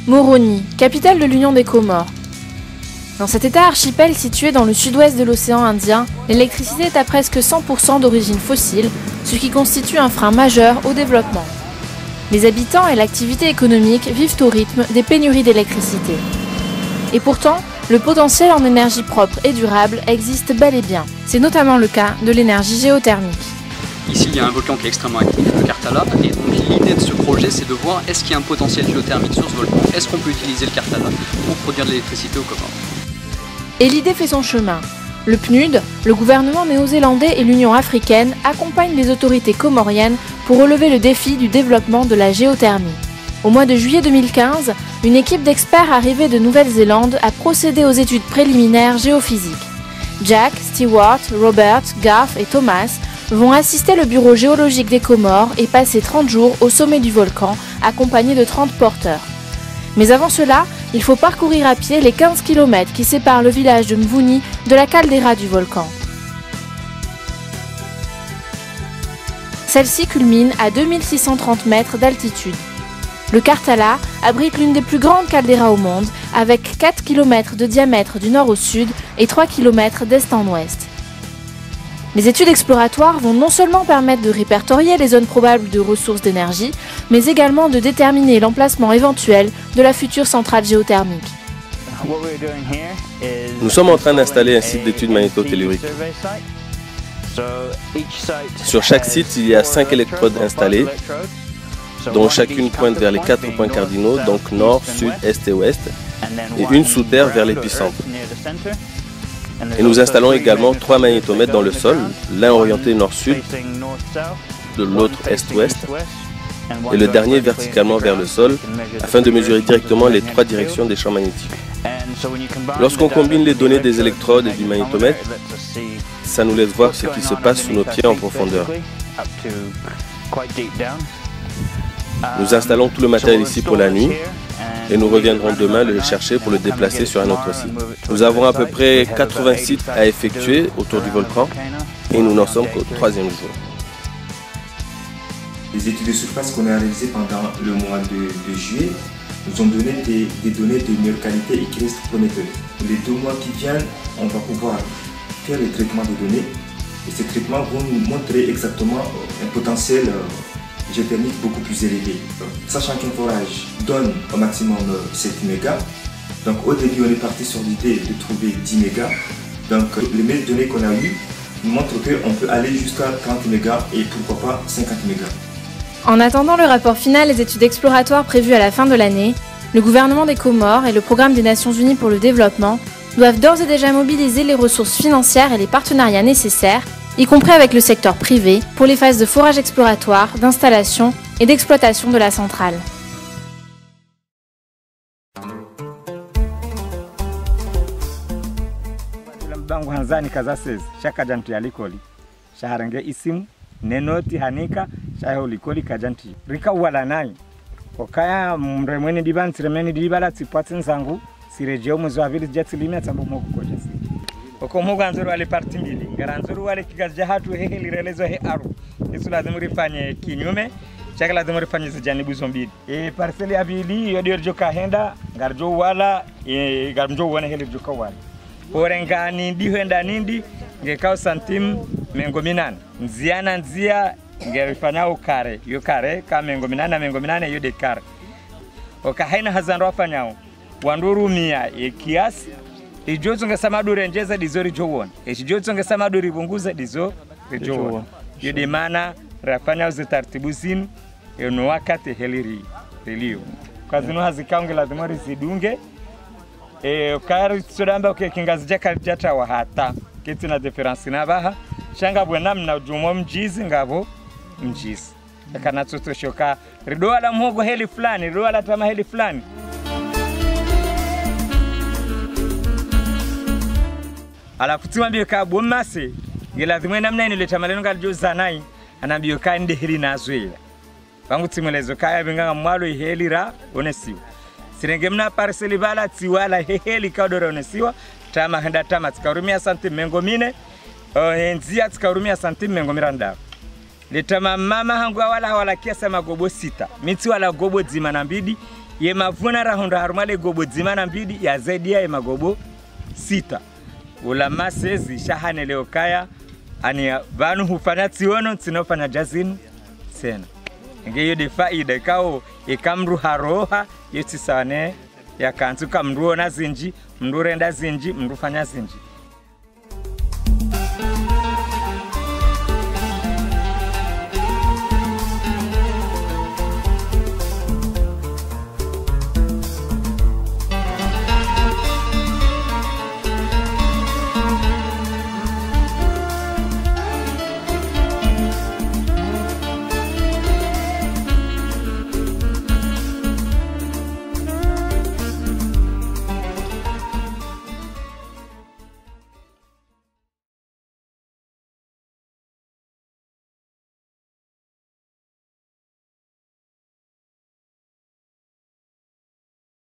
Moroni, capitale de l'Union des Comores. Dans cet état archipel situé dans le sud-ouest de l'océan Indien, l'électricité est à presque 100% d'origine fossile, ce qui constitue un frein majeur au développement. Les habitants et l'activité économique vivent au rythme des pénuries d'électricité. Et pourtant, le potentiel en énergie propre et durable existe bel et bien. C'est notamment le cas de l'énergie géothermique. Ici, il y a un volcan qui est extrêmement actif, le Karthala, et donc l'idée de ce projet, c'est de voir est-ce qu'il y a un potentiel géothermique sur ce volcan, est-ce qu'on peut utiliser le Karthala pour produire de l'électricité aux Comores. Et l'idée fait son chemin. Le PNUD, le gouvernement néo-zélandais et l'Union africaine accompagnent les autorités comoriennes pour relever le défi du développement de la géothermie. Au mois de juillet 2015, une équipe d'experts arrivés de Nouvelle-Zélande a procédé aux études préliminaires géophysiques. Jack, Stewart, Robert, Garth et Thomas vont assister le bureau géologique des Comores et passer 30 jours au sommet du volcan, accompagnés de 30 porteurs. Mais avant cela, il faut parcourir à pied les 15 km qui séparent le village de Mvuni de la caldeira du volcan. Celle-ci culmine à 2630 mètres d'altitude. Le Karthala abrite l'une des plus grandes calderas au monde, avec 4 km de diamètre du nord au sud et 3 km d'est en ouest. Les études exploratoires vont non seulement permettre de répertorier les zones probables de ressources d'énergie, mais également de déterminer l'emplacement éventuel de la future centrale géothermique. Nous sommes en train d'installer un site d'études magnétotelluriques. Sur chaque site, il y a 5 électrodes installées, dont chacune pointe vers les 4 points cardinaux, donc nord, sud, est et ouest, et une sous terre vers l'épicentre. Et nous installons également 3 magnétomètres dans le sol, l'un orienté nord-sud, de l'autre est-ouest, et le dernier verticalement vers le sol, afin de mesurer directement les 3 directions des champs magnétiques. Lorsqu'on combine les données des électrodes et du magnétomètre, ça nous laisse voir ce qui se passe sous nos pieds en profondeur. Nous installons tout le matériel ici pour la nuit et nous reviendrons demain le chercher pour le déplacer sur un autre site. Nous avons à peu près 80 sites à effectuer autour du volcan et nous n'en sommes qu'au 3e jour. Les études de surface qu'on a réalisées pendant le mois de juillet nous ont donné des données de meilleure qualité et qui restent prometteuses. Les 2 mois qui viennent, on va pouvoir faire le traitement des données et ces traitements vont nous montrer exactement un potentiel géothermique beaucoup plus élevé. Sachant qu'un forage donne au maximum 7 mégas, donc au début on est parti sur l'idée de trouver 10 mégas. Donc les meilleures données qu'on a eues nous montrent qu'on peut aller jusqu'à 30 mégas et pourquoi pas 50 mégas. En attendant le rapport final des études exploratoires prévues à la fin de l'année, le gouvernement des Comores et le Programme des Nations Unies pour le développement doivent d'ores et déjà mobiliser les ressources financières et les partenariats nécessaires, y compris avec le secteur privé, pour les phases de forage exploratoire, d'installation et d'exploitation de la centrale. nenoti hanika shaho likoli kajanti rika wala nai okaya mremweni diban siremeni dibala tsipatsin zangu sirejeo mzo avili jeti limia tambo mogo koja si okomoga nzuru wale parti mbili ngaranzuru wale kigazja hatu hehe lirelezo he aru isu lazima rifanye kinyume chaka lazima rifanye zijanibu zombili parceli abili yodio joka henda ngarjo wala ngarjo wana hele joka wala orenga nindi henda nindi ngekao santim mengo minane nziana nzia ngerifanya ukare yo kare ka mengo minane yo de kare okahaina hazanro afanyao wanduru mia kiasi ijozo ngesamaduri enjeza dizori jowon ijozo ngesamaduri bunguza dizo jowon yo de mana rafanya uzitartibu zin no wakati heliri relio kazino hazikaunge lazima rizidunge okari tsodamba okekingazi jata wa hata kiti na difference na baha shanga bwana mna jumo mjizi ngabo mjizi kana tsoto shoka ridoa la mhogo heli fulani ridoa la tama heli fulani ala kutima bioka bomase ngela dhimwe namna ine leta maleno galjoza nai anambioka ndi heli nazwela bangu timelezo kaya binganga mwalo heli ra onesiwa sirenge mna parceli bala tiwala heli kadora onesiwa tama henda tama tkarumia santim mengo mine enzia tkarumia santim mengo miranda letama mama hangu wala kiasa magobo 6 miti wala gobo dzima na mbidi ye mavuna rahunda harumale gobo dzimana mbidi ya zaidi ya magobo 6 ula masezi shahane leo kaya ani vanu hufanya tiono tinofanya jazini sena ngeyo de faida kao ikamru haroha yetisane ya kantu kamruona zinji mndurenda zinji mndufanya zinji